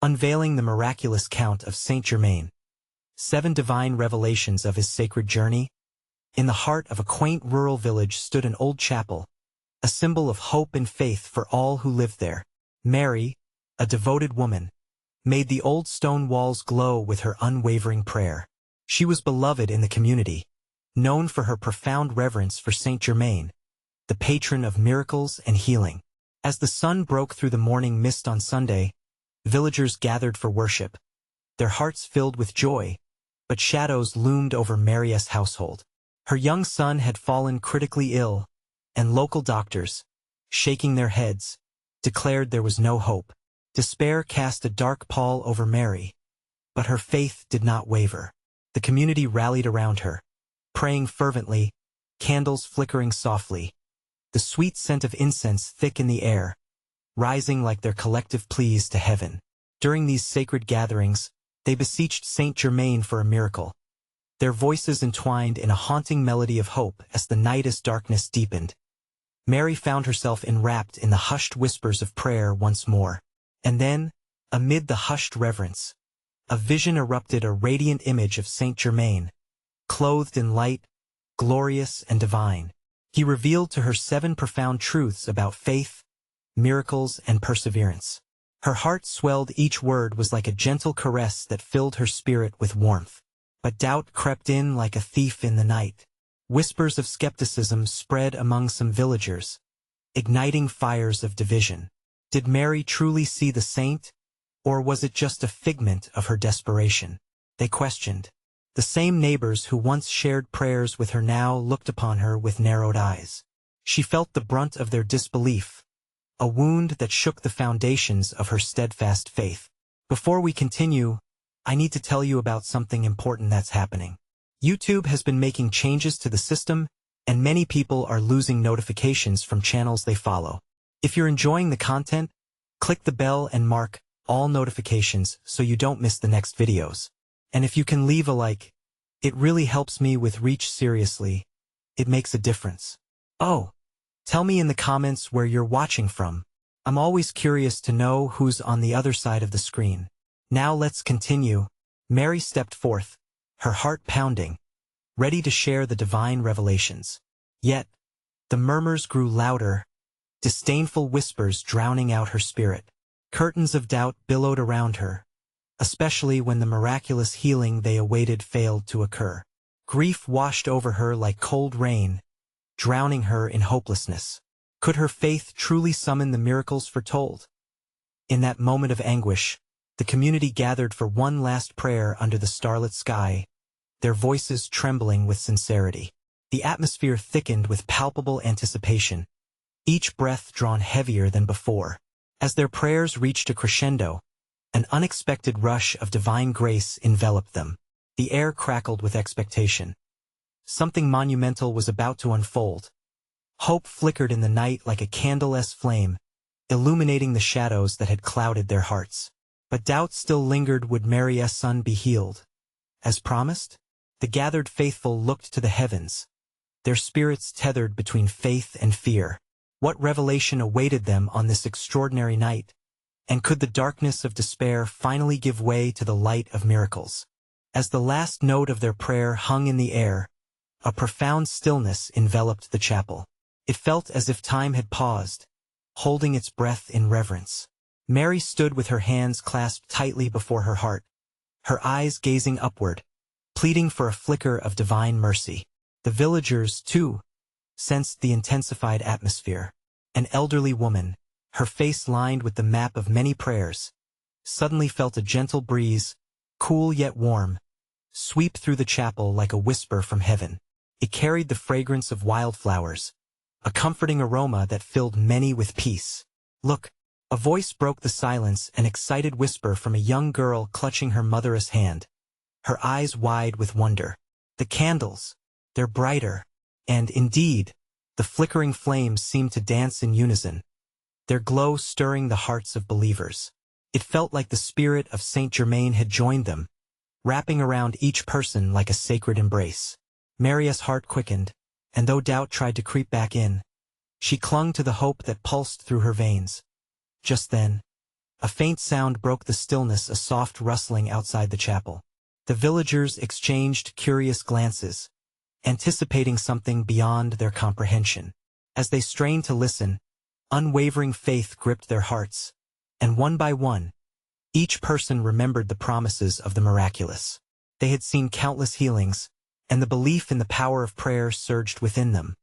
Unveiling the Miraculous Count of Saint Germain. 7 divine revelations of his sacred journey. In the heart of a quaint rural village stood an old chapel, a symbol of hope and faith for all who lived there. Mary, a devoted woman, made the old stone walls glow with her unwavering prayer. She was beloved in the community, known for her profound reverence for Saint Germain, the patron of miracles and healing. As the sun broke through the morning mist on Sunday, villagers gathered for worship, their hearts filled with joy, but shadows loomed over Mary's household. Her young son had fallen critically ill, and local doctors, shaking their heads, declared there was no hope. Despair cast a dark pall over Mary, but her faith did not waver. The community rallied around her, praying fervently, candles flickering softly, the sweet scent of incense thick in the air, rising like their collective pleas to heaven. During these sacred gatherings, they beseeched Saint Germain for a miracle, their voices entwined in a haunting melody of hope as the night's darkness deepened. Mary found herself enwrapped in the hushed whispers of prayer once more. And then, amid the hushed reverence, a vision erupted, a radiant image of Saint Germain, clothed in light, glorious and divine. He revealed to her 7 profound truths about faith, miracles, and perseverance. Her heart swelled, each word was like a gentle caress that filled her spirit with warmth. But doubt crept in like a thief in the night. Whispers of skepticism spread among some villagers, igniting fires of division. Did Mary truly see the saint, or was it just a figment of her desperation? They questioned. The same neighbors who once shared prayers with her now looked upon her with narrowed eyes. She felt the brunt of their disbelief, a wound that shook the foundations of her steadfast faith. Before we continue, I need to tell you about something important that's happening. YouTube has been making changes to the system, and many people are losing notifications from channels they follow. If you're enjoying the content, click the bell and mark all notifications so you don't miss the next videos. And if you can leave a like, it really helps me with reach. Seriously, it makes a difference. Oh, tell me in the comments where you're watching from. I'm always curious to know who's on the other side of the screen. Now let's continue. Mary stepped forth, her heart pounding, ready to share the divine revelations. Yet, the murmurs grew louder, disdainful whispers drowning out her spirit. Curtains of doubt billowed around her, especially when the miraculous healing they awaited failed to occur. Grief washed over her like cold rain, drowning her in hopelessness. Could her faith truly summon the miracles foretold? In that moment of anguish, the community gathered for one last prayer under the starlit sky, their voices trembling with sincerity. The atmosphere thickened with palpable anticipation, each breath drawn heavier than before. As their prayers reached a crescendo, an unexpected rush of divine grace enveloped them. The air crackled with expectation. Something monumental was about to unfold. Hope flickered in the night like a candleless flame, illuminating the shadows that had clouded their hearts. But doubt still lingered. Would Mary's son be healed? As promised, the gathered faithful looked to the heavens, their spirits tethered between faith and fear. What revelation awaited them on this extraordinary night? And could the darkness of despair finally give way to the light of miracles? As the last note of their prayer hung in the air, a profound stillness enveloped the chapel. It felt as if time had paused, holding its breath in reverence. Mary stood with her hands clasped tightly before her heart, her eyes gazing upward, pleading for a flicker of divine mercy. The villagers, too, sensed the intensified atmosphere. An elderly woman, her face lined with the map of many prayers, suddenly felt a gentle breeze, cool yet warm, sweep through the chapel like a whisper from heaven. It carried the fragrance of wildflowers, a comforting aroma that filled many with peace. Look! A voice broke the silence, an excited whisper from a young girl clutching her mother's hand, her eyes wide with wonder. The candles, they're brighter, and, indeed, the flickering flames seemed to dance in unison, their glow stirring the hearts of believers. It felt like the spirit of Saint Germain had joined them, wrapping around each person like a sacred embrace. Mary's heart quickened, and though doubt tried to creep back in, she clung to the hope that pulsed through her veins. Just then, A faint sound broke the stillness, a soft rustling outside the chapel. The villagers exchanged curious glances, anticipating something beyond their comprehension. As they strained to listen, unwavering faith gripped their hearts, and one by one, each person remembered the promises of the miraculous. They had seen countless healings, and the belief in the power of prayer surged within them.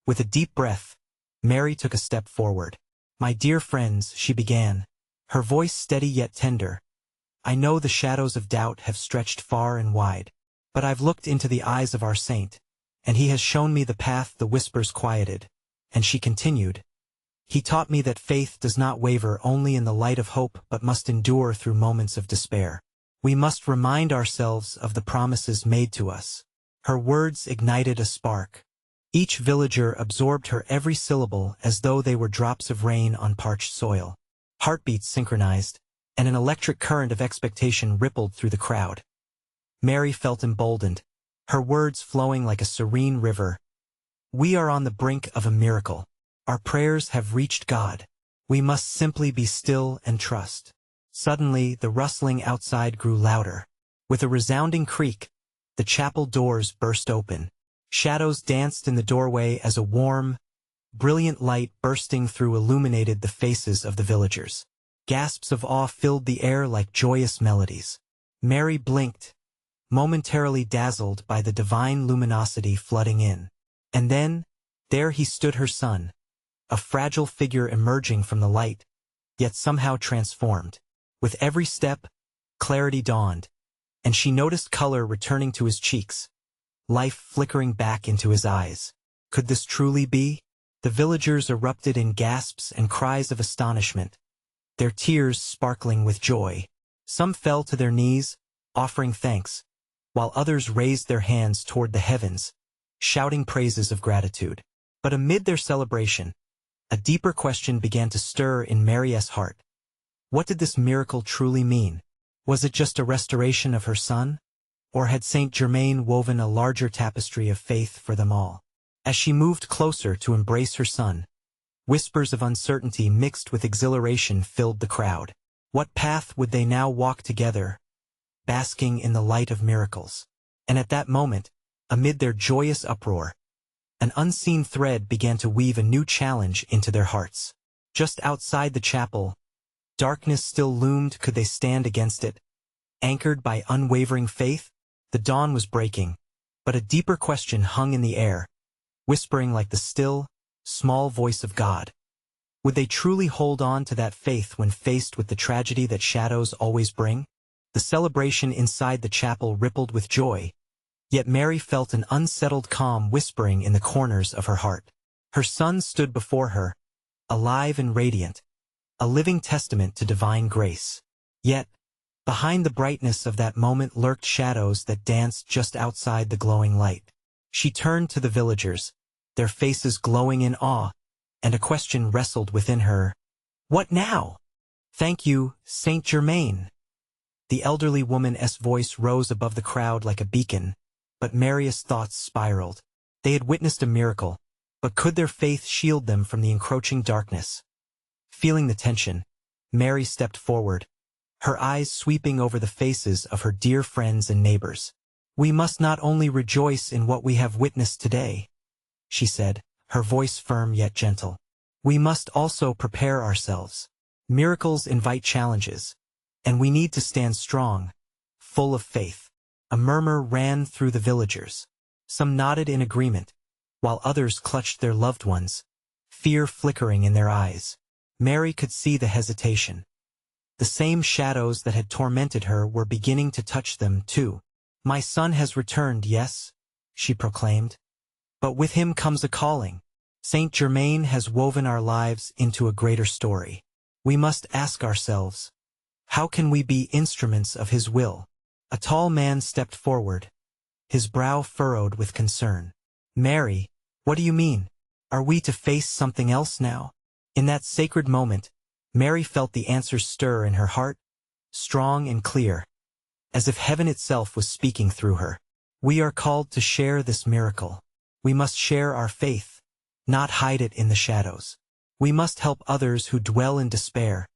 With a deep breath, Mary took a step forward. "My dear friends," she began, her voice steady yet tender, "I know the shadows of doubt have stretched far and wide, but I've looked into the eyes of our saint, and he has shown me the path the whispers quieted." And she continued, "He taught me that faith does not waver only in the light of hope but must endure through moments of despair. We must remind ourselves of the promises made to us." Her words ignited a spark. Each villager absorbed her every syllable as though they were drops of rain on parched soil. Heartbeats synchronized, and an electric current of expectation rippled through the crowd. Mary felt emboldened, her words flowing like a serene river. "We are on the brink of a miracle. Our prayers have reached God. We must simply be still and trust." Suddenly, the rustling outside grew louder. With a resounding creak, the chapel doors burst open. Shadows danced in the doorway as a warm, brilliant light bursting through illuminated the faces of the villagers. Gasps of awe filled the air like joyous melodies. Mary blinked, momentarily dazzled by the divine luminosity flooding in. And then, there he stood, her son, a fragile figure emerging from the light, yet somehow transformed. With every step, clarity dawned, and she noticed color returning to his cheeks, life flickering back into his eyes. Could this truly be? The villagers erupted in gasps and cries of astonishment, their tears sparkling with joy. Some fell to their knees, offering thanks, while others raised their hands toward the heavens, shouting praises of gratitude. But amid their celebration, a deeper question began to stir in Mary's heart. What did this miracle truly mean? Was it just a restoration of her son? Or had Saint Germain woven a larger tapestry of faith for them all? As she moved closer to embrace her son, whispers of uncertainty mixed with exhilaration filled the crowd. What path would they now walk together, basking in the light of miracles? And at that moment, amid their joyous uproar, an unseen thread began to weave a new challenge into their hearts. Just outside the chapel, darkness still loomed. Could they stand against it? Anchored by unwavering faith, the dawn was breaking, but a deeper question hung in the air, whispering like the still, small voice of God. Would they truly hold on to that faith when faced with the tragedy that shadows always bring? The celebration inside the chapel rippled with joy, yet Mary felt an unsettled calm whispering in the corners of her heart. Her son stood before her, alive and radiant, a living testament to divine grace. Yet, behind the brightness of that moment lurked shadows that danced just outside the glowing light. She turned to the villagers, their faces glowing in awe, and a question wrestled within her. What now? Thank you, Saint Germain. The elderly woman's voice rose above the crowd like a beacon, but Mary's thoughts spiraled. They had witnessed a miracle, but could their faith shield them from the encroaching darkness? Feeling the tension, Mary stepped forward, her eyes sweeping over the faces of her dear friends and neighbors. "We must not only rejoice in what we have witnessed today," she said, her voice firm yet gentle. "We must also prepare ourselves. Miracles invite challenges, and we need to stand strong, full of faith." A murmur ran through the villagers. Some nodded in agreement, while others clutched their loved ones, fear flickering in their eyes. Mary could see the hesitation. The same shadows that had tormented her were beginning to touch them, too. "My son has returned, yes," she proclaimed. "But with him comes a calling. Saint Germain has woven our lives into a greater story. We must ask ourselves, how can we be instruments of his will?" A tall man stepped forward, his brow furrowed with concern. "Mary, what do you mean? Are we to face something else now?" In that sacred moment, Mary felt the answer stir in her heart, strong and clear, as if heaven itself was speaking through her. We are called to share this miracle. We must share our faith, not hide it in the shadows. We must help others who dwell in despair,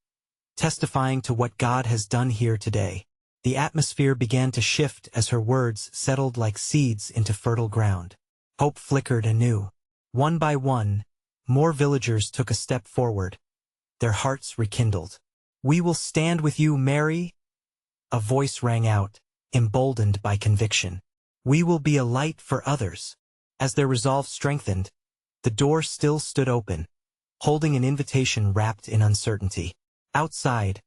testifying to what God has done here today. The atmosphere began to shift as her words settled like seeds into fertile ground. Hope flickered anew. One by one, more villagers took a step forward, their hearts rekindled. "We will stand with you, Mary," a voice rang out, emboldened by conviction. "We will be a light for others." As their resolve strengthened, the door still stood open, holding an invitation wrapped in uncertainty. Outside,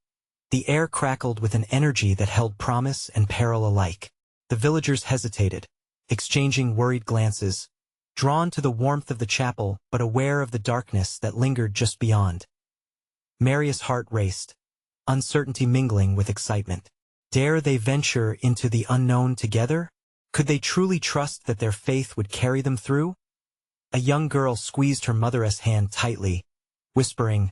the air crackled with an energy that held promise and peril alike. The villagers hesitated, exchanging worried glances, drawn to the warmth of the chapel but aware of the darkness that lingered just beyond. Mary's heart raced, uncertainty mingling with excitement. Dare they venture into the unknown together? Could they truly trust that their faith would carry them through? A young girl squeezed her mother's hand tightly, whispering,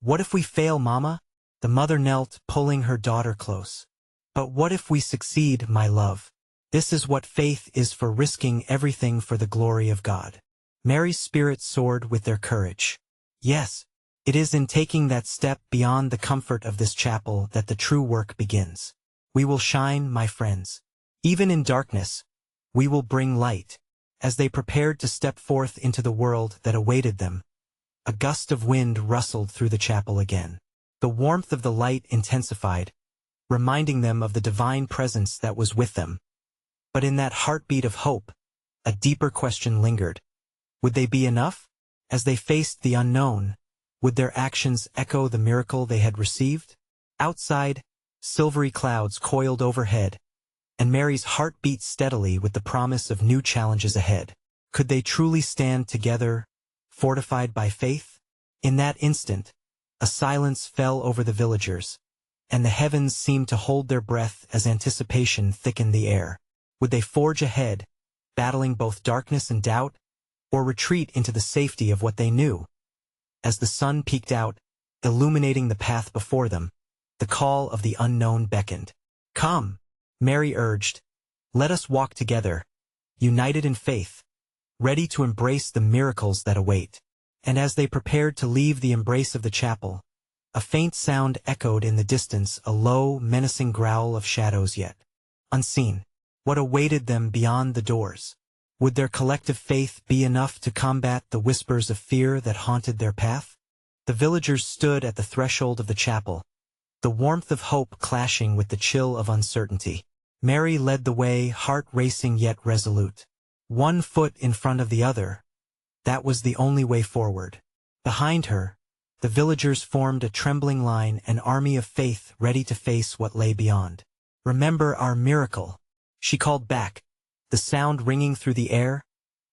"What if we fail, Mama?" The mother knelt, pulling her daughter close. "But what if we succeed, my love? This is what faith is for, risking everything for the glory of God." Mary's spirit soared with their courage. "Yes, it is in taking that step beyond the comfort of this chapel that the true work begins. We will shine, my friends. Even in darkness, we will bring light." As they prepared to step forth into the world that awaited them, a gust of wind rustled through the chapel again. The warmth of the light intensified, reminding them of the divine presence that was with them. But in that heartbeat of hope, a deeper question lingered. Would they be enough? As they faced the unknown, would their actions echo the miracle they had received? Outside, silvery clouds coiled overhead, and Mary's heart beat steadily with the promise of new challenges ahead. Could they truly stand together, fortified by faith? In that instant, a silence fell over the villagers, and the heavens seemed to hold their breath as anticipation thickened the air. Would they forge ahead, battling both darkness and doubt, or retreat into the safety of what they knew? As the sun peeked out, illuminating the path before them, the call of the unknown beckoned. "Come," Mary urged. "Let us walk together, united in faith, ready to embrace the miracles that await." And as they prepared to leave the embrace of the chapel, a faint sound echoed in the distance, a low, menacing growl of shadows yet unseen. What awaited them beyond the doors? Would their collective faith be enough to combat the whispers of fear that haunted their path? The villagers stood at the threshold of the chapel, the warmth of hope clashing with the chill of uncertainty. Mary led the way, heart racing yet resolute. One foot in front of the other, that was the only way forward. Behind her, the villagers formed a trembling line, an army of faith ready to face what lay beyond. "Remember our miracle," she called back, the sound ringing through the air,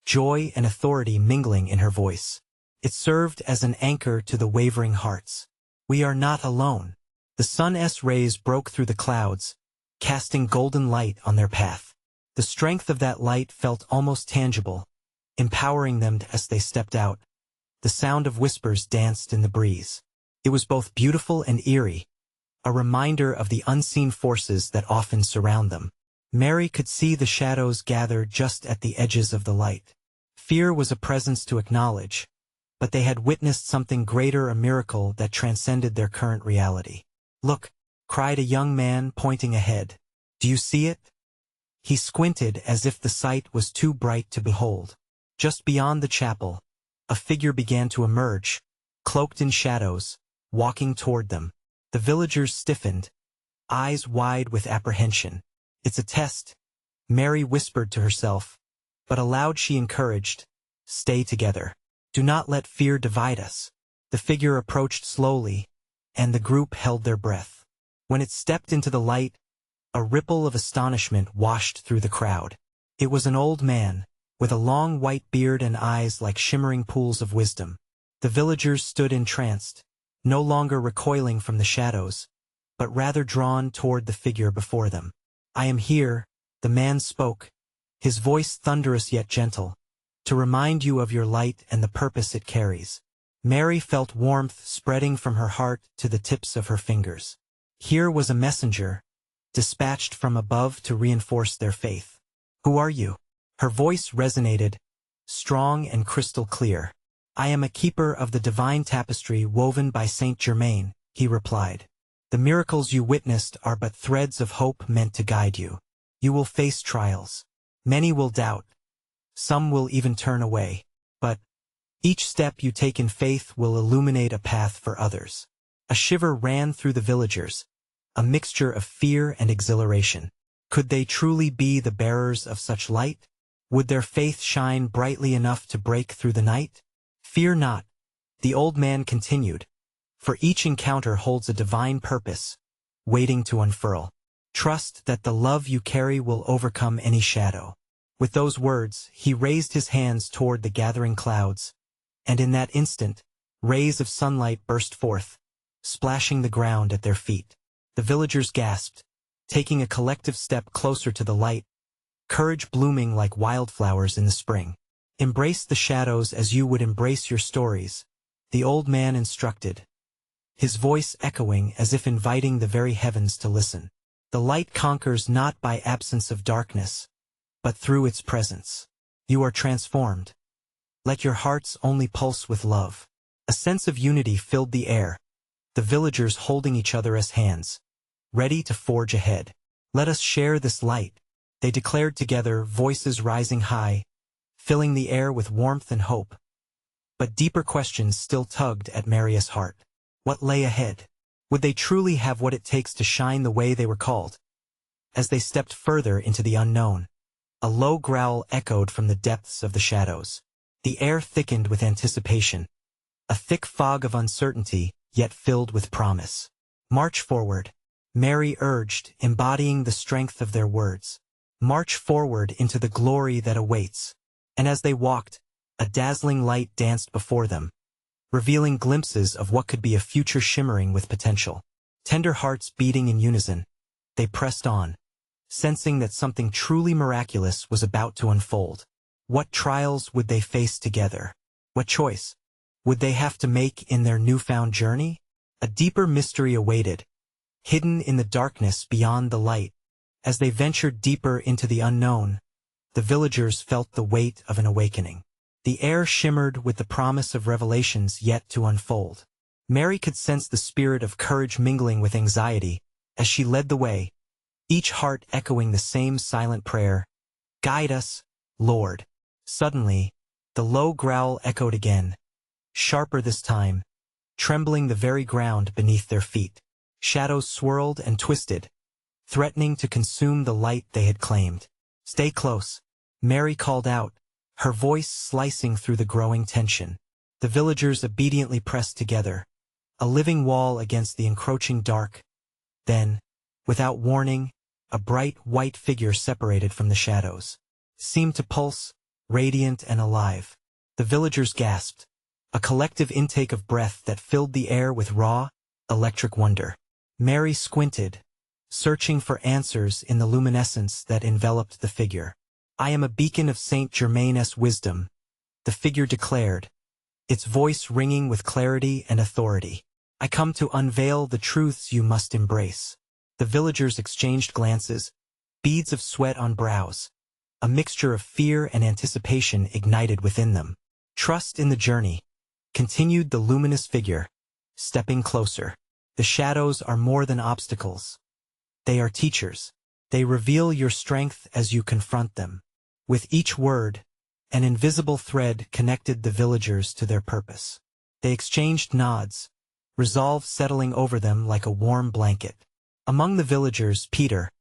joy and authority mingling in her voice. It served as an anchor to the wavering hearts. "We are not alone." The sun's rays broke through the clouds, casting golden light on their path. The strength of that light felt almost tangible, empowering them as they stepped out. The sound of whispers danced in the breeze. It was both beautiful and eerie, a reminder of the unseen forces that often surround them. Mary could see the shadows gather just at the edges of the light. Fear was a presence to acknowledge, but they had witnessed something greater, a miracle that transcended their current reality. "Look," cried a young man, pointing ahead. "Do you see it?" He squinted as if the sight was too bright to behold. Just beyond the chapel, a figure began to emerge, cloaked in shadows, walking toward them. The villagers stiffened, eyes wide with apprehension. "It's a test," Mary whispered to herself, but aloud she encouraged, "Stay together. Do not let fear divide us." The figure approached slowly, and the group held their breath. When it stepped into the light, a ripple of astonishment washed through the crowd. It was an old man, with a long white beard and eyes like shimmering pools of wisdom. The villagers stood entranced, no longer recoiling from the shadows, but rather drawn toward the figure before them. "I am here," the man spoke, his voice thunderous yet gentle, "to remind you of your light and the purpose it carries." Mary felt warmth spreading from her heart to the tips of her fingers. Here was a messenger, dispatched from above to reinforce their faith. "Who are you?" Her voice resonated, strong and crystal clear. "I am a keeper of the divine tapestry woven by Saint Germain," he replied. The miracles you witnessed are but threads of hope meant to guide you. You will face trials. Many will doubt. Some will even turn away. But each step you take in faith will illuminate a path for others. A shiver ran through the villagers, a mixture of fear and exhilaration. Could they truly be the bearers of such light? Would their faith shine brightly enough to break through the night? Fear not, the old man continued, for each encounter holds a divine purpose, waiting to unfurl. Trust that the love you carry will overcome any shadow. With those words, he raised his hands toward the gathering clouds, and in that instant, rays of sunlight burst forth, splashing the ground at their feet. The villagers gasped, taking a collective step closer to the light, courage blooming like wildflowers in the spring. Embrace the shadows as you would embrace your stories, the old man instructed, his voice echoing as if inviting the very heavens to listen. The light conquers not by absence of darkness, but through its presence. You are transformed. Let your hearts only pulse with love. A sense of unity filled the air, the villagers holding each other as hands, ready to forge ahead. Let us share this light, they declared together, voices rising high, filling the air with warmth and hope. But deeper questions still tugged at Maria's heart. What lay ahead? Would they truly have what it takes to shine the way they were called? As they stepped further into the unknown, a low growl echoed from the depths of the shadows. The air thickened with anticipation, a thick fog of uncertainty, yet filled with promise. March forward, Mary urged, embodying the strength of their words. March forward into the glory that awaits. And as they walked, a dazzling light danced before them, revealing glimpses of what could be a future shimmering with potential. Tender hearts beating in unison, they pressed on, sensing that something truly miraculous was about to unfold. What trials would they face together? What choice would they have to make in their newfound journey? A deeper mystery awaited, hidden in the darkness beyond the light. As they ventured deeper into the unknown, the villagers felt the weight of an awakening. The air shimmered with the promise of revelations yet to unfold. Mary could sense the spirit of courage mingling with anxiety as she led the way, each heart echoing the same silent prayer, "Guide us, Lord." Suddenly, the low growl echoed again, sharper this time, trembling the very ground beneath their feet. Shadows swirled and twisted, threatening to consume the light they had claimed. "Stay close," Mary called out, her voice slicing through the growing tension. The villagers obediently pressed together, a living wall against the encroaching dark. Then, without warning, a bright white figure separated from the shadows, seemed to pulse, radiant and alive. The villagers gasped, a collective intake of breath that filled the air with raw, electric wonder. Mary squinted, searching for answers in the luminescence that enveloped the figure. "I am a beacon of Saint Germain's wisdom," the figure declared, its voice ringing with clarity and authority. "I come to unveil the truths you must embrace." The villagers exchanged glances, beads of sweat on brows. A mixture of fear and anticipation ignited within them. "Trust in the journey," continued the luminous figure, stepping closer. "The shadows are more than obstacles. They are teachers. They reveal your strength as you confront them." With each word, an invisible thread connected the villagers to their purpose. They exchanged nods, resolve settling over them like a warm blanket. Among the villagers, Peter,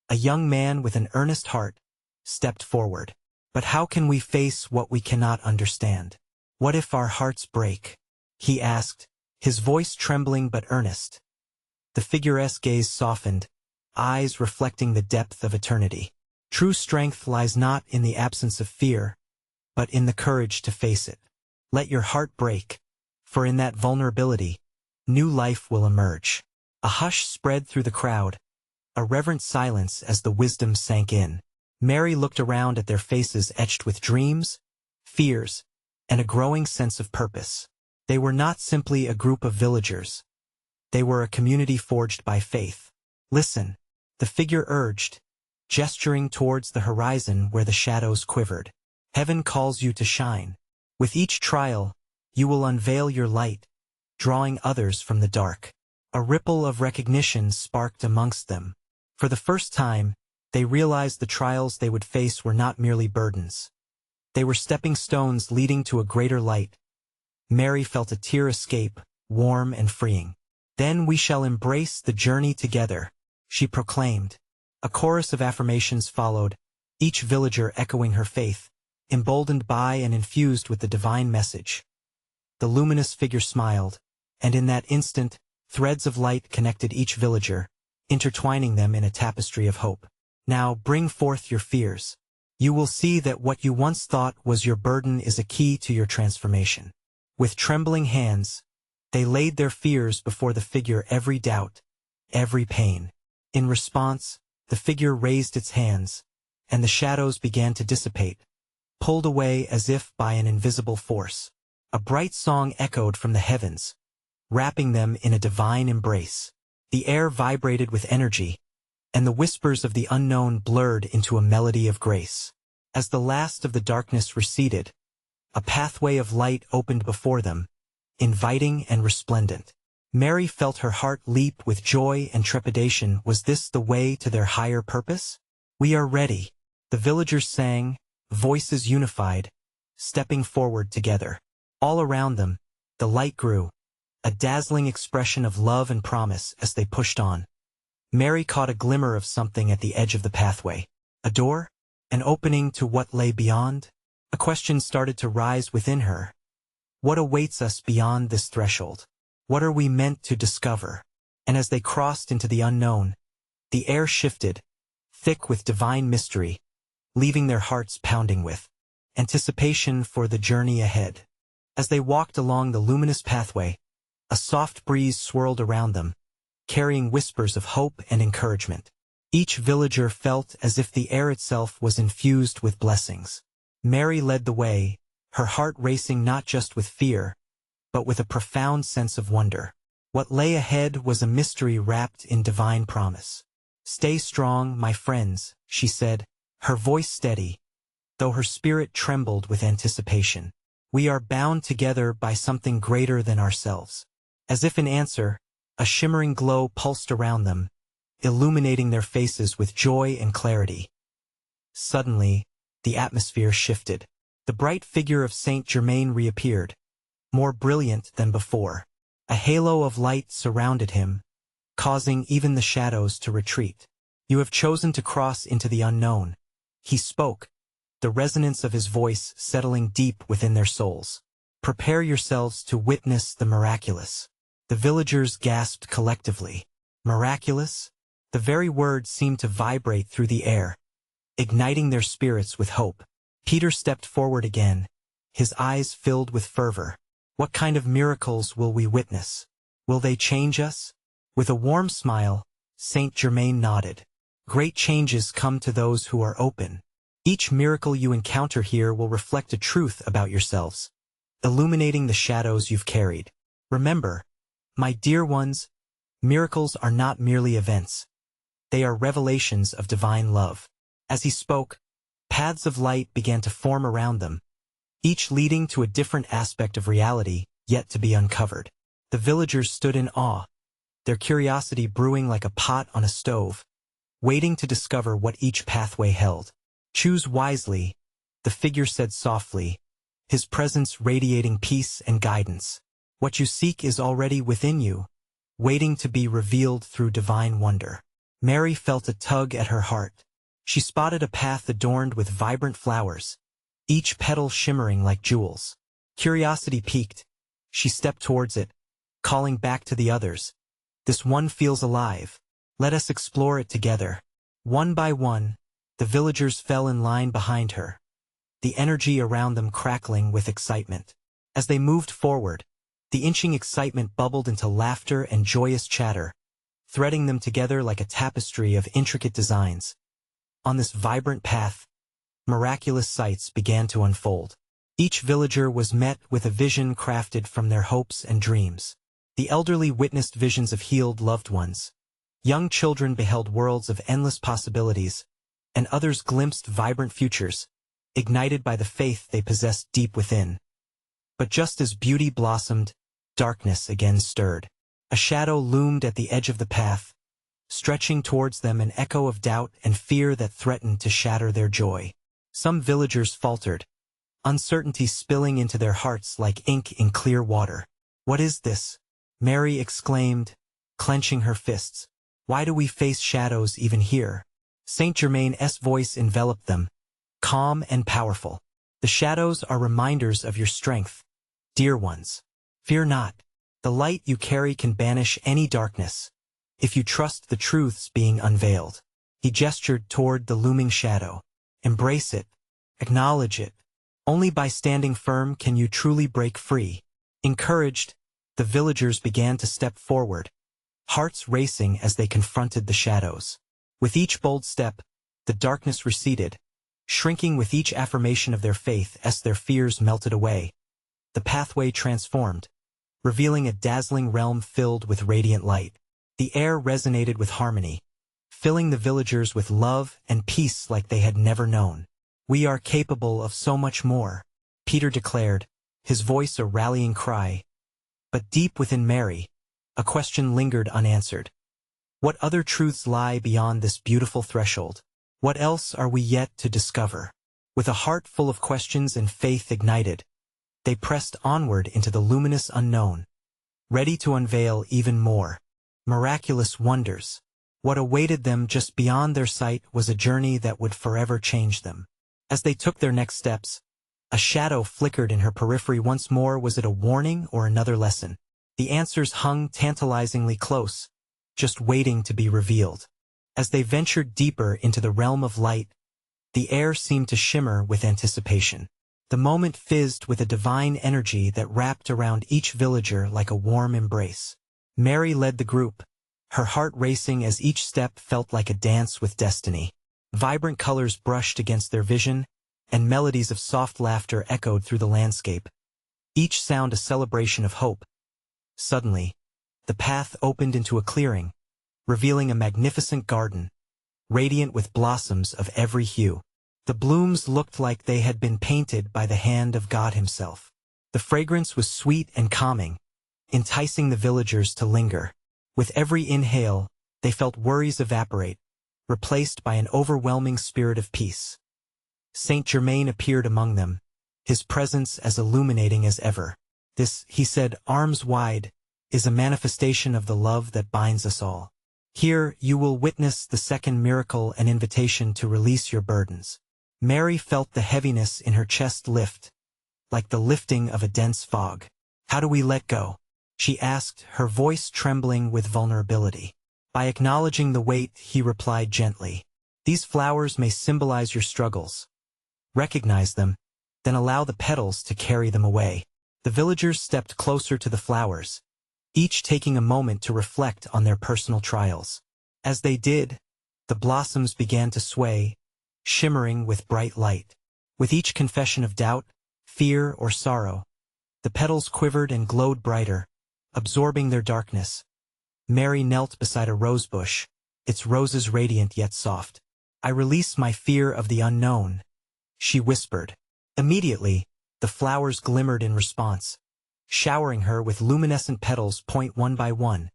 a young man with an earnest heart, stepped forward. "But how can we face what we cannot understand? What if our hearts break?" he asked, his voice trembling but earnest. The figure's gaze softened, eyes reflecting the depth of eternity. "True strength lies not in the absence of fear, but in the courage to face it. Let your heart break, for in that vulnerability, new life will emerge." A hush spread through the crowd, a reverent silence as the wisdom sank in. Mary looked around at their faces etched with dreams, fears, and a growing sense of purpose. They were not simply a group of villagers. They were a community forged by faith. "Listen," the figure urged, gesturing towards the horizon where the shadows quivered. "Heaven calls you to shine. With each trial, you will unveil your light, drawing others from the dark. A ripple of recognition sparked amongst them. For the first time, they realized the trials they would face were not merely burdens. They were stepping stones leading to a greater light. Mary felt a tear escape, warm and freeing. "Then we shall embrace the journey together," she proclaimed. A chorus of affirmations followed, each villager echoing her faith, emboldened by and infused with the divine message. The luminous figure smiled, and in that instant, threads of light connected each villager, intertwining them in a tapestry of hope. "Now bring forth your fears. You will see that what you once thought was your burden is a key to your transformation." With trembling hands, they laid their fears before the figure, every doubt, every pain. In response, the figure raised its hands, and the shadows began to dissipate, pulled away as if by an invisible force. A bright song echoed from the heavens, wrapping them in a divine embrace. The air vibrated with energy, and the whispers of the unknown blurred into a melody of grace. As the last of the darkness receded, a pathway of light opened before them, inviting and resplendent. Mary felt her heart leap with joy and trepidation. Was this the way to their higher purpose? "We are ready," the villagers sang, voices unified, stepping forward together. All around them, the light grew, a dazzling expression of love and promise as they pushed on. Mary caught a glimmer of something at the edge of the pathway. A door? An opening to what lay beyond? A question started to rise within her. What awaits us beyond this threshold? What are we meant to discover? And as they crossed into the unknown, the air shifted, thick with divine mystery, leaving their hearts pounding with anticipation for the journey ahead. As they walked along the luminous pathway, a soft breeze swirled around them, carrying whispers of hope and encouragement. Each villager felt as if the air itself was infused with blessings. Mary led the way, her heart racing not just with fear, but with a profound sense of wonder. What lay ahead was a mystery wrapped in divine promise. "Stay strong, my friends," she said, her voice steady, though her spirit trembled with anticipation. "We are bound together by something greater than ourselves." As if in answer, a shimmering glow pulsed around them, illuminating their faces with joy and clarity. Suddenly, the atmosphere shifted. The bright figure of Saint Germain reappeared, more brilliant than before. A halo of light surrounded him, causing even the shadows to retreat. "You have chosen to cross into the unknown," he spoke, the resonance of his voice settling deep within their souls. "Prepare yourselves to witness the miraculous." The villagers gasped collectively. Miraculous? The very word seemed to vibrate through the air, igniting their spirits with hope. Peter stepped forward again, his eyes filled with fervor. "What kind of miracles will we witness? Will they change us?" With a warm smile, Saint Germain nodded. "Great changes come to those who are open. Each miracle you encounter here will reflect a truth about yourselves, illuminating the shadows you've carried. Remember, my dear ones, miracles are not merely events. They are revelations of divine love." As he spoke, paths of light began to form around them, each leading to a different aspect of reality yet to be uncovered. The villagers stood in awe, their curiosity brewing like a pot on a stove, waiting to discover what each pathway held. "Choose wisely," the figure said softly, his presence radiating peace and guidance. "What you seek is already within you, waiting to be revealed through divine wonder." Mary felt a tug at her heart. She spotted a path adorned with vibrant flowers, each petal shimmering like jewels. Curiosity piqued. She stepped towards it, calling back to the others. "This one feels alive. Let us explore it together." One by one, the villagers fell in line behind her, the energy around them crackling with excitement. As they moved forward, the inching excitement bubbled into laughter and joyous chatter, threading them together like a tapestry of intricate designs. On this vibrant path, miraculous sights began to unfold. Each villager was met with a vision crafted from their hopes and dreams. The elderly witnessed visions of healed loved ones. Young children beheld worlds of endless possibilities, and others glimpsed vibrant futures, ignited by the faith they possessed deep within. But just as beauty blossomed, darkness again stirred. A shadow loomed at the edge of the path, stretching towards them an echo of doubt and fear that threatened to shatter their joy. Some villagers faltered, uncertainty spilling into their hearts like ink in clear water. "What is this?" Mary exclaimed, clenching her fists. "Why do we face shadows even here?" Saint Germain's voice enveloped them, calm and powerful. "The shadows are reminders of your strength, dear ones. Fear not. The light you carry can banish any darkness, if you trust the truths being unveiled." He gestured toward the looming shadow. "Embrace it. Acknowledge it. Only by standing firm can you truly break free." Encouraged, the villagers began to step forward, hearts racing as they confronted the shadows. With each bold step, the darkness receded, shrinking with each affirmation of their faith as their fears melted away. The pathway transformed, revealing a dazzling realm filled with radiant light. The air resonated with harmony, filling the villagers with love and peace like they had never known. "We are capable of so much more," Peter declared, his voice a rallying cry. But deep within Mary, a question lingered unanswered. What other truths lie beyond this beautiful threshold? What else are we yet to discover? With a heart full of questions and faith ignited, they pressed onward into the luminous unknown, ready to unveil even more miraculous wonders. What awaited them just beyond their sight was a journey that would forever change them. As they took their next steps, a shadow flickered in her periphery once more. Was it a warning or another lesson? The answers hung tantalizingly close, just waiting to be revealed. As they ventured deeper into the realm of light, the air seemed to shimmer with anticipation. The moment fizzed with a divine energy that wrapped around each villager like a warm embrace. Mary led the group, her heart racing as each step felt like a dance with destiny. Vibrant colors brushed against their vision, and melodies of soft laughter echoed through the landscape, each sound a celebration of hope. Suddenly, the path opened into a clearing, revealing a magnificent garden, radiant with blossoms of every hue. The blooms looked like they had been painted by the hand of God himself. The fragrance was sweet and calming, enticing the villagers to linger. With every inhale, they felt worries evaporate, replaced by an overwhelming spirit of peace. Saint Germain appeared among them, his presence as illuminating as ever. "This," he said, arms wide, "is a manifestation of the love that binds us all. Here you will witness the second miracle, an invitation to release your burdens." Mary felt the heaviness in her chest lift, like the lifting of a dense fog. "How do we let go?" she asked, her voice trembling with vulnerability. "By acknowledging the weight," he replied gently. "These flowers may symbolize your struggles. Recognize them, then allow the petals to carry them away." The villagers stepped closer to the flowers, each taking a moment to reflect on their personal trials. As they did, the blossoms began to sway, shimmering with bright light. With each confession of doubt, fear, or sorrow, the petals quivered and glowed brighter, absorbing their darkness. Mary knelt beside a rosebush, its roses radiant yet soft. "I release my fear of the unknown," she whispered. Immediately, the flowers glimmered in response, showering her with luminescent petals one by one.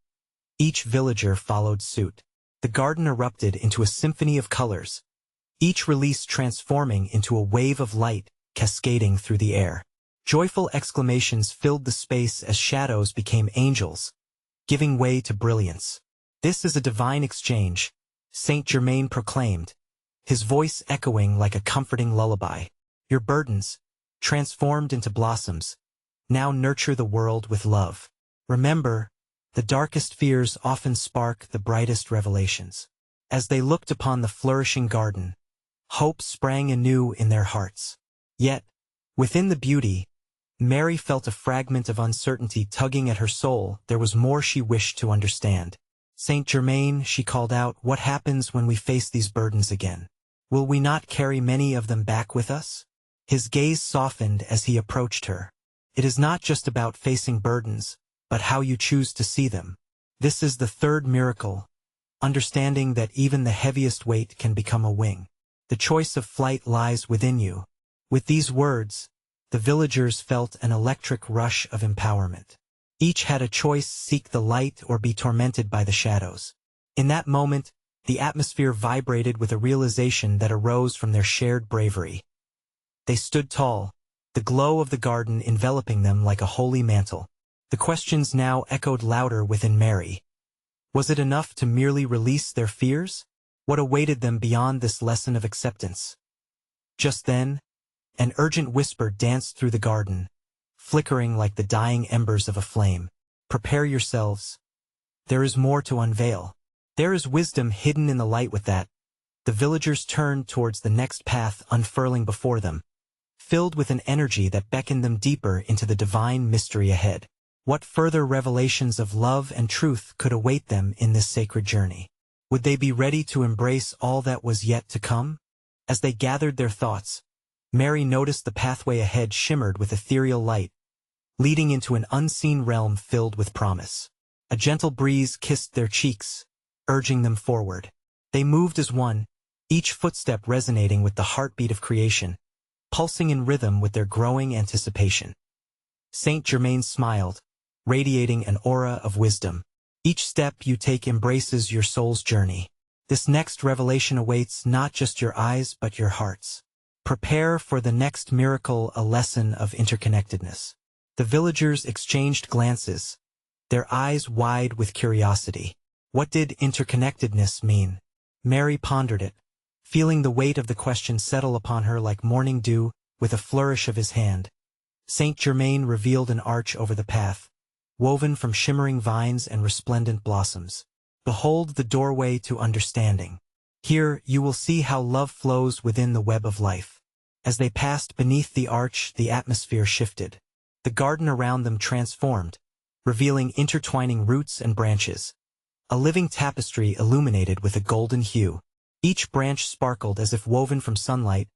Each villager followed suit. The garden erupted into a symphony of colors, each release transforming into a wave of light cascading through the air. Joyful exclamations filled the space as shadows became angels, giving way to brilliance. "This is a divine exchange," Saint Germain proclaimed, his voice echoing like a comforting lullaby. "Your burdens, transformed into blossoms, now nurture the world with love. Remember, the darkest fears often spark the brightest revelations." As they looked upon the flourishing garden, hope sprang anew in their hearts. Yet, within the beauty, Mary felt a fragment of uncertainty tugging at her soul. There was more she wished to understand. "Saint Germain," she called out, "what happens when we face these burdens again? Will we not carry many of them back with us?" His gaze softened as he approached her. "It is not just about facing burdens, but how you choose to see them. This is the third miracle, understanding that even the heaviest weight can become a wing. The choice of flight lies within you." With these words, the villagers felt an electric rush of empowerment. Each had a choice: seek the light or be tormented by the shadows. In that moment, the atmosphere vibrated with a realization that arose from their shared bravery. They stood tall, the glow of the garden enveloping them like a holy mantle. The questions now echoed louder within Mary. Was it enough to merely release their fears? What awaited them beyond this lesson of acceptance? Just then, an urgent whisper danced through the garden, flickering like the dying embers of a flame. Prepare yourselves. There is more to unveil. There is wisdom hidden in the light. With that, the villagers turned towards the next path unfurling before them, filled with an energy that beckoned them deeper into the divine mystery ahead. What further revelations of love and truth could await them in this sacred journey? Would they be ready to embrace all that was yet to come? As they gathered their thoughts, Mary noticed the pathway ahead shimmered with ethereal light, leading into an unseen realm filled with promise. A gentle breeze kissed their cheeks, urging them forward. They moved as one, each footstep resonating with the heartbeat of creation, pulsing in rhythm with their growing anticipation. Saint Germain smiled, radiating an aura of wisdom. Each step you take embraces your soul's journey. This next revelation awaits not just your eyes but your hearts. Prepare for the next miracle, a lesson of interconnectedness. The villagers exchanged glances, their eyes wide with curiosity. What did interconnectedness mean? Mary pondered it, feeling the weight of the question settle upon her like morning dew. With a flourish of his hand, Saint Germain revealed an arch over the path, woven from shimmering vines and resplendent blossoms. Behold the doorway to understanding. Here you will see how love flows within the web of life. As they passed beneath the arch, the atmosphere shifted. The garden around them transformed, revealing intertwining roots and branches. A living tapestry illuminated with a golden hue. Each branch sparkled as if woven from sunlight,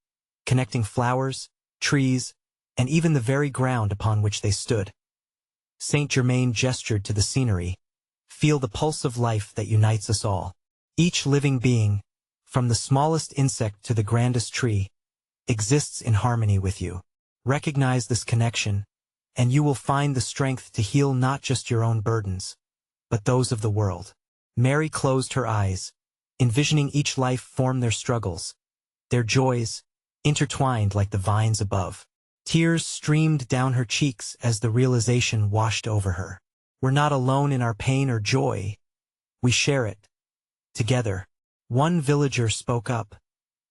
connecting flowers, trees, and even the very ground upon which they stood. Saint Germain gestured to the scenery. Feel the pulse of life that unites us all. Each living being, from the smallest insect to the grandest tree, exists in harmony with you. Recognize this connection, and you will find the strength to heal not just your own burdens, but those of the world. Mary closed her eyes, envisioning each life form their struggles, their joys, intertwined like the vines above. Tears streamed down her cheeks as the realization washed over her. We're not alone in our pain or joy. We share it. Together. One villager spoke up,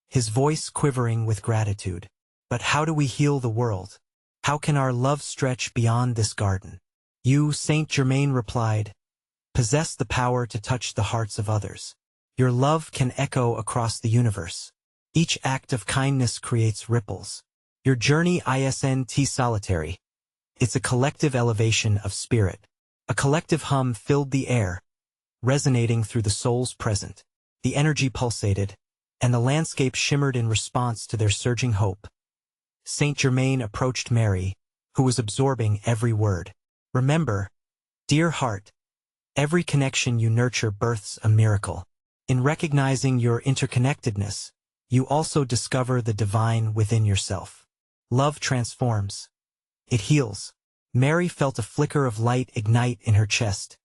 his voice quivering with gratitude. But how do we heal the world? How can our love stretch beyond this garden? You, Saint Germain replied, possess the power to touch the hearts of others. Your love can echo across the universe. Each act of kindness creates ripples. Your journey isn't solitary. It's a collective elevation of spirit. A collective hum filled the air, resonating through the souls present. The energy pulsated, and the landscape shimmered in response to their surging hope. Saint Germain approached Mary, who was absorbing every word. Remember, dear heart, every connection you nurture births a miracle. In recognizing your interconnectedness, you also discover the divine within yourself. Love transforms. It heals. Mary felt a flicker of light ignite in her chest,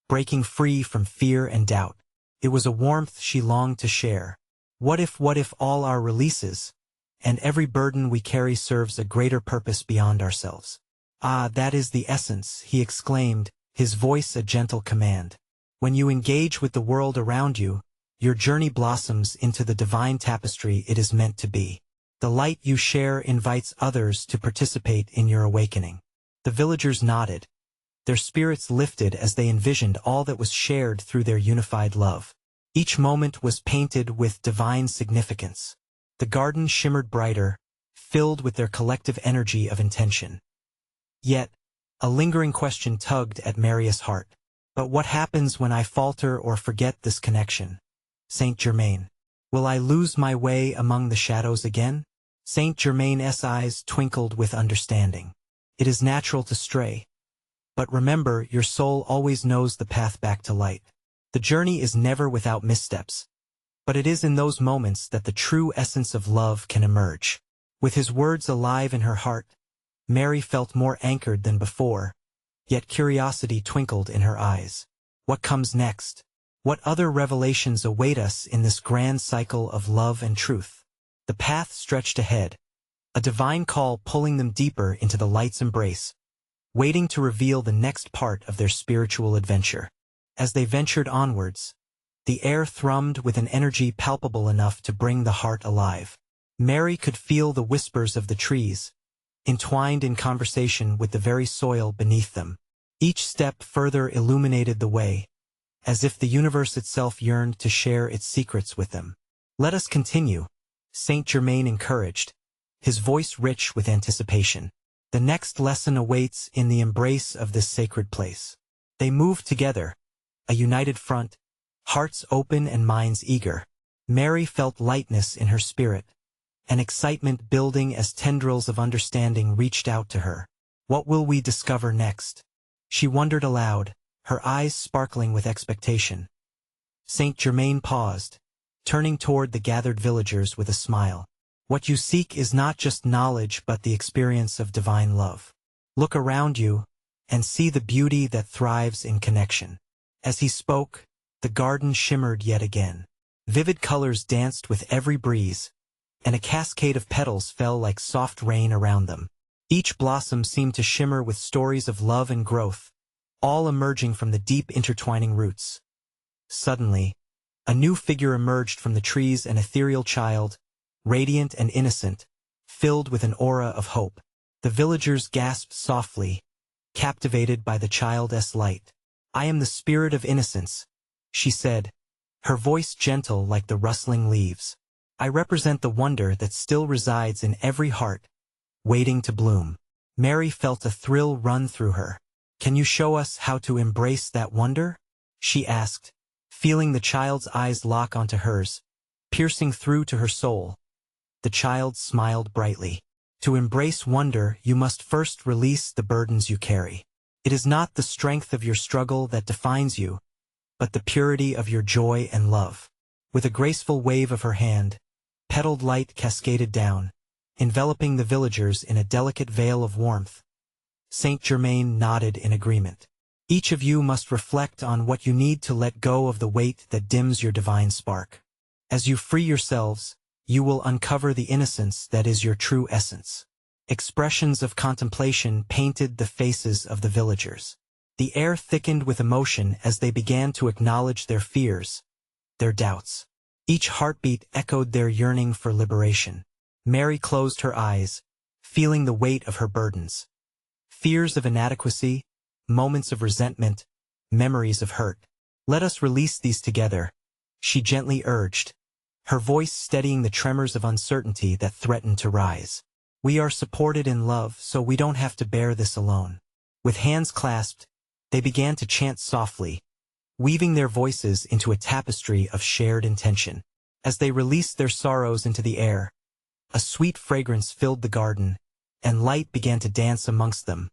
breaking free from fear and doubt. It was a warmth she longed to share. What if all our releases, and every burden we carry serves a greater purpose beyond ourselves? Ah, that is the essence, he exclaimed, his voice a gentle command. When you engage with the world around you, your journey blossoms into the divine tapestry it is meant to be. The light you share invites others to participate in your awakening. The villagers nodded, their spirits lifted as they envisioned all that was shared through their unified love. Each moment was painted with divine significance. The garden shimmered brighter, filled with their collective energy of intention. Yet, a lingering question tugged at Mary's heart. But what happens when I falter or forget this connection? Saint Germain. Will I lose my way among the shadows again? Saint Germain's eyes twinkled with understanding. It is natural to stray. But remember, your soul always knows the path back to light. The journey is never without missteps. But it is in those moments that the true essence of love can emerge. With his words alive in her heart, Mary felt more anchored than before, yet curiosity twinkled in her eyes. What comes next? What other revelations await us in this grand cycle of love and truth? The path stretched ahead, a divine call pulling them deeper into the light's embrace, waiting to reveal the next part of their spiritual adventure. As they ventured onwards, the air thrummed with an energy palpable enough to bring the heart alive. Mary could feel the whispers of the trees, entwined in conversation with the very soil beneath them. Each step further illuminated the way, as if the universe itself yearned to share its secrets with them. "Let us continue," Saint Germain encouraged, his voice rich with anticipation. "The next lesson awaits in the embrace of this sacred place." They moved together, a united front, hearts open and minds eager. Mary felt lightness in her spirit, an excitement building as tendrils of understanding reached out to her. What will we discover next? She wondered aloud, her eyes sparkling with expectation. Saint Germain paused, turning toward the gathered villagers with a smile. "What you seek is not just knowledge but the experience of divine love. Look around you and see the beauty that thrives in connection." As he spoke, the garden shimmered yet again. Vivid colors danced with every breeze, and a cascade of petals fell like soft rain around them. Each blossom seemed to shimmer with stories of love and growth, all emerging from the deep intertwining roots. Suddenly, a new figure emerged from the trees, an ethereal child, radiant and innocent, filled with an aura of hope. The villagers gasped softly, captivated by the child's light. "I am the spirit of innocence," she said, her voice gentle like the rustling leaves. "I represent the wonder that still resides in every heart, waiting to bloom." Mary felt a thrill run through her. "Can you show us how to embrace that wonder?" she asked, feeling the child's eyes lock onto hers, piercing through to her soul. The child smiled brightly. "To embrace wonder, you must first release the burdens you carry. It is not the strength of your struggle that defines you, but the purity of your joy and love." With a graceful wave of her hand, petaled light cascaded down, enveloping the villagers in a delicate veil of warmth. Saint Germain nodded in agreement. "Each of you must reflect on what you need to let go of the weight that dims your divine spark. As you free yourselves, you will uncover the innocence that is your true essence." Expressions of contemplation painted the faces of the villagers. The air thickened with emotion as they began to acknowledge their fears, their doubts. Each heartbeat echoed their yearning for liberation. Mary closed her eyes, feeling the weight of her burdens. Fears of inadequacy, moments of resentment, memories of hurt. "Let us release these together," she gently urged, her voice steadying the tremors of uncertainty that threatened to rise. "We are supported in love, so we don't have to bear this alone." With hands clasped, they began to chant softly, weaving their voices into a tapestry of shared intention. As they released their sorrows into the air, a sweet fragrance filled the garden, and light began to dance amongst them.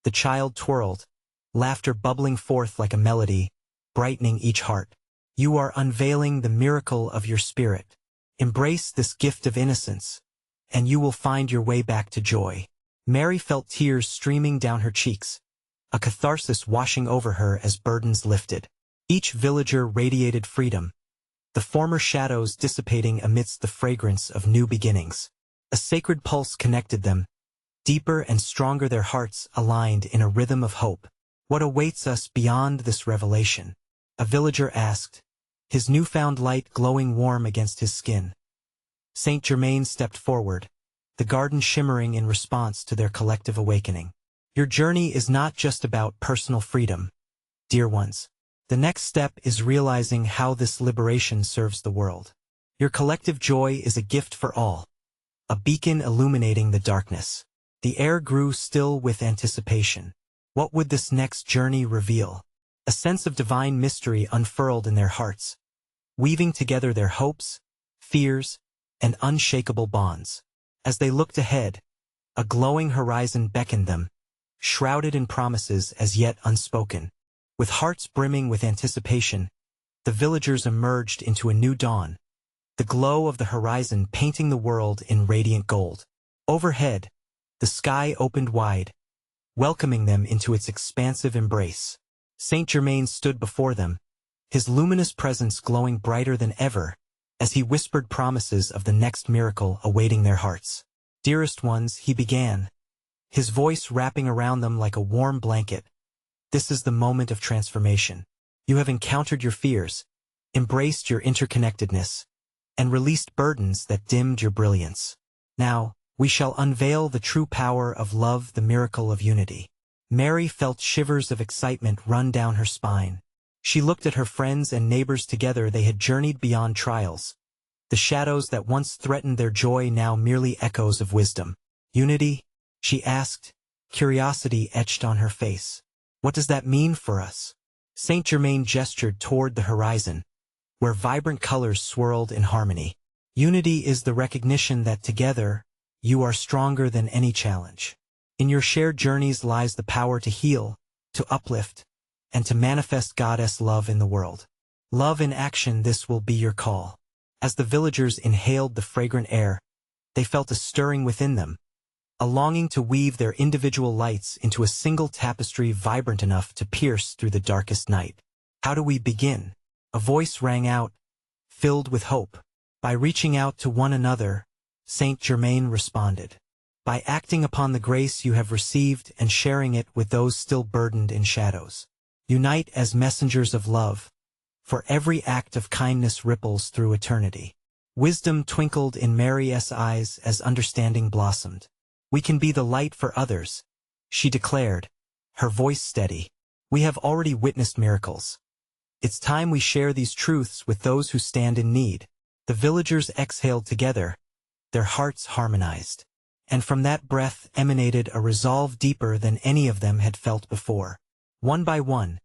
The child twirled, laughter bubbling forth like a melody, brightening each heart. "You are unveiling the miracle of your spirit. Embrace this gift of innocence, and you will find your way back to joy." Mary felt tears streaming down her cheeks, a catharsis washing over her as burdens lifted. Each villager radiated freedom, the former shadows dissipating amidst the fragrance of new beginnings. A sacred pulse connected them, deeper and stronger, their hearts aligned in a rhythm of hope. "What awaits us beyond this revelation?" a villager asked, his newfound light glowing warm against his skin. Saint Germain stepped forward, the garden shimmering in response to their collective awakening. "Your journey is not just about personal freedom, dear ones. The next step is realizing how this liberation serves the world. Your collective joy is a gift for all, a beacon illuminating the darkness." The air grew still with anticipation. What would this next journey reveal? A sense of divine mystery unfurled in their hearts, weaving together their hopes, fears, and unshakable bonds. As they looked ahead, a glowing horizon beckoned them, shrouded in promises as yet unspoken. With hearts brimming with anticipation, the villagers emerged into a new dawn, the glow of the horizon painting the world in radiant gold. Overhead, the sky opened wide, welcoming them into its expansive embrace. Saint Germain stood before them, his luminous presence glowing brighter than ever, as he whispered promises of the next miracle awaiting their hearts. "Dearest ones," he began, his voice wrapping around them like a warm blanket. "This is the moment of transformation. You have encountered your fears, embraced your interconnectedness, and released burdens that dimmed your brilliance. Now, we shall unveil the true power of love, the miracle of unity." Mary felt shivers of excitement run down her spine. She looked at her friends and neighbors. Together they had journeyed beyond trials. The shadows that once threatened their joy now merely echoes of wisdom. "Unity?" she asked, curiosity etched on her face. "What does that mean for us?" Saint Germain gestured toward the horizon, where vibrant colors swirled in harmony. "Unity is the recognition that together, you are stronger than any challenge. In your shared journeys lies the power to heal, to uplift, and to manifest Goddess love in the world. Love in action, this will be your call." As the villagers inhaled the fragrant air, they felt a stirring within them, a longing to weave their individual lights into a single tapestry vibrant enough to pierce through the darkest night. "How do we begin?" A voice rang out, filled with hope. "By reaching out to one another," Saint Germain responded. "By acting upon the grace you have received and sharing it with those still burdened in shadows. Unite as messengers of love, for every act of kindness ripples through eternity." Wisdom twinkled in Mary's eyes as understanding blossomed. "We can be the light for others," she declared, her voice steady. "We have already witnessed miracles. It's time we share these truths with those who stand in need." The villagers exhaled together, their hearts harmonized. And from that breath emanated a resolve deeper than any of them had felt before. One by one,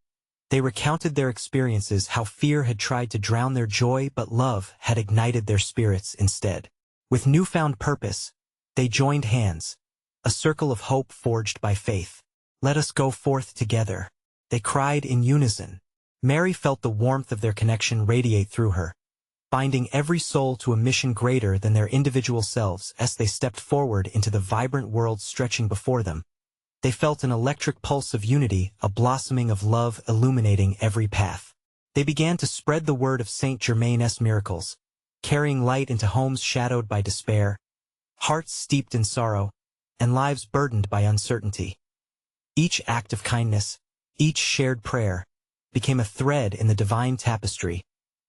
they recounted their experiences, how fear had tried to drown their joy but love had ignited their spirits instead. With newfound purpose, they joined hands, a circle of hope forged by faith. "Let us go forth together," they cried in unison. Mary felt the warmth of their connection radiate through her, binding every soul to a mission greater than their individual selves. As they stepped forward into the vibrant world stretching before them, they felt an electric pulse of unity, a blossoming of love illuminating every path. They began to spread the word of Saint Germain's miracles, carrying light into homes shadowed by despair, hearts steeped in sorrow, and lives burdened by uncertainty. Each act of kindness, each shared prayer, became a thread in the divine tapestry,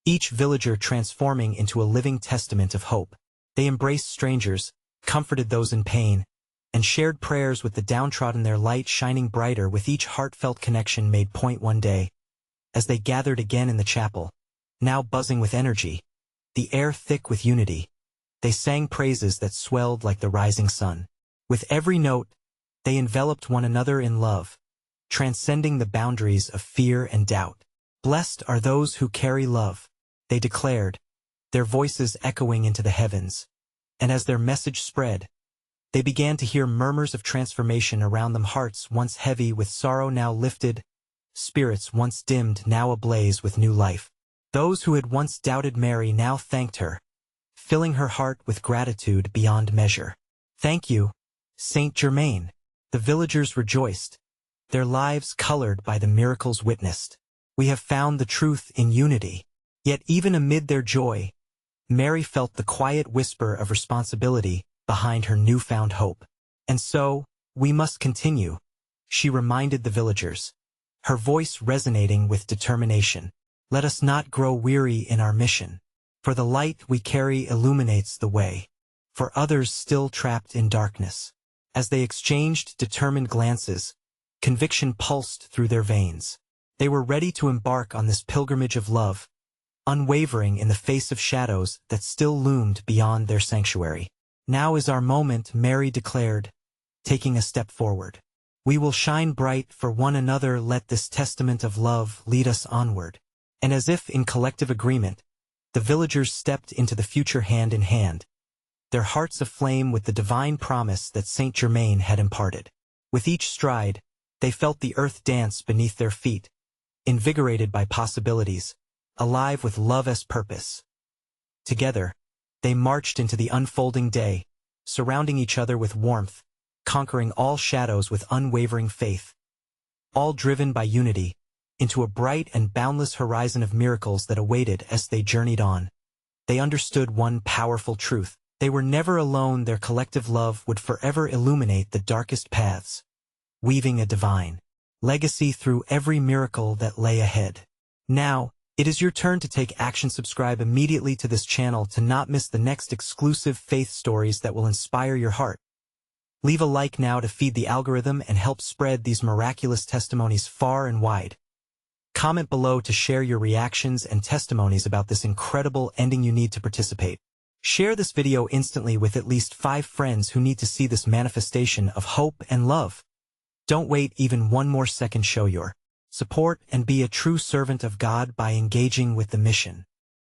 each villager transforming into a living testament of hope. They embraced strangers, comforted those in pain, and shared prayers with the downtrodden, their light shining brighter with each heartfelt connection made point. One day, as they gathered again in the chapel, now buzzing with energy, the air thick with unity, they sang praises that swelled like the rising sun. With every note, they enveloped one another in love, transcending the boundaries of fear and doubt. "Blessed are those who carry love," they declared, their voices echoing into the heavens. And as their message spread, they began to hear murmurs of transformation around them. Hearts once heavy with sorrow now lifted, spirits once dimmed now ablaze with new life. Those who had once doubted Mary now thanked her, filling her heart with gratitude beyond measure. "Thank you, Saint Germain," the villagers rejoiced, their lives colored by the miracles witnessed. "We have found the truth in unity." Yet even amid their joy, Mary felt the quiet whisper of responsibility behind her newfound hope. "And so, we must continue," she reminded the villagers, her voice resonating with determination. "Let us not grow weary in our mission, for the light we carry illuminates the way for others still trapped in darkness." As they exchanged determined glances, conviction pulsed through their veins. They were ready to embark on this pilgrimage of love, unwavering in the face of shadows that still loomed beyond their sanctuary. "Now is our moment," Mary declared, taking a step forward. "We will shine bright for one another. Let this testament of love lead us onward." And as if in collective agreement, the villagers stepped into the future hand in hand, their hearts aflame with the divine promise that Saint Germain had imparted. With each stride, they felt the earth dance beneath their feet, invigorated by possibilities, alive with love as purpose. Together, they marched into the unfolding day, surrounding each other with warmth, conquering all shadows with unwavering faith. All driven by unity, into a bright and boundless horizon of miracles that awaited as they journeyed on. They understood one powerful truth. They were never alone. Their collective love would forever illuminate the darkest paths, weaving a divine legacy through every miracle that lay ahead. Now, it is your turn to take action. Subscribe immediately to this channel to not miss the next exclusive faith stories that will inspire your heart. Leave a like now to feed the algorithm and help spread these miraculous testimonies far and wide. Comment below to share your reactions and testimonies about this incredible ending. You need to participate. Share this video instantly with at least 5 friends who need to see this manifestation of hope and love. Don't wait even one more second. Show your support and be a true servant of God by engaging with the mission.